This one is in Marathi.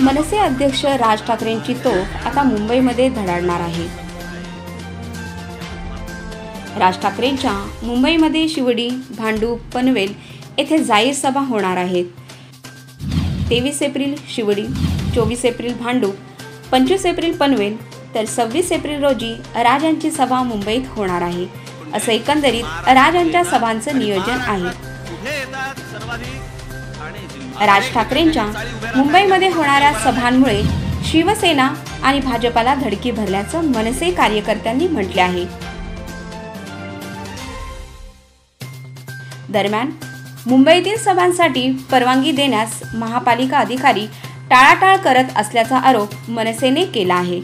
मनसे अध्यक्ष राज ठाकरेंची तोफ आता मुंबईमध्ये धडाडणार आहे। राज ठाकरेंच्या मुंबईमध्ये शिवडी, भांडूप, पनवेल येथे जाहीर सभा होणार आहेत। 23 एप्रिल शिवडी, 24 एप्रिल भांडूप, 25 एप्रिल पनवेल तर 26 एप्रिल रोजी राज यांची सभा मुंबईत होणार आहे। असं एकंदरीत राज यांच्या सभांचं नियोजन आहे। राज ठाकरेंच्या मुंबईमध्ये होणाऱ्या सभांमुळे शिवसेना आणि भाजपाला धडकी भरल्याचं मनसे कार्यकर्त्यांनी म्हटले आहे। दरम्यान मुंबईतील सभांसाठी परवानगी देण्यास महापालिका अधिकारी टाळाटाळ करत असल्याचा आरोप मनसेने केला आहे।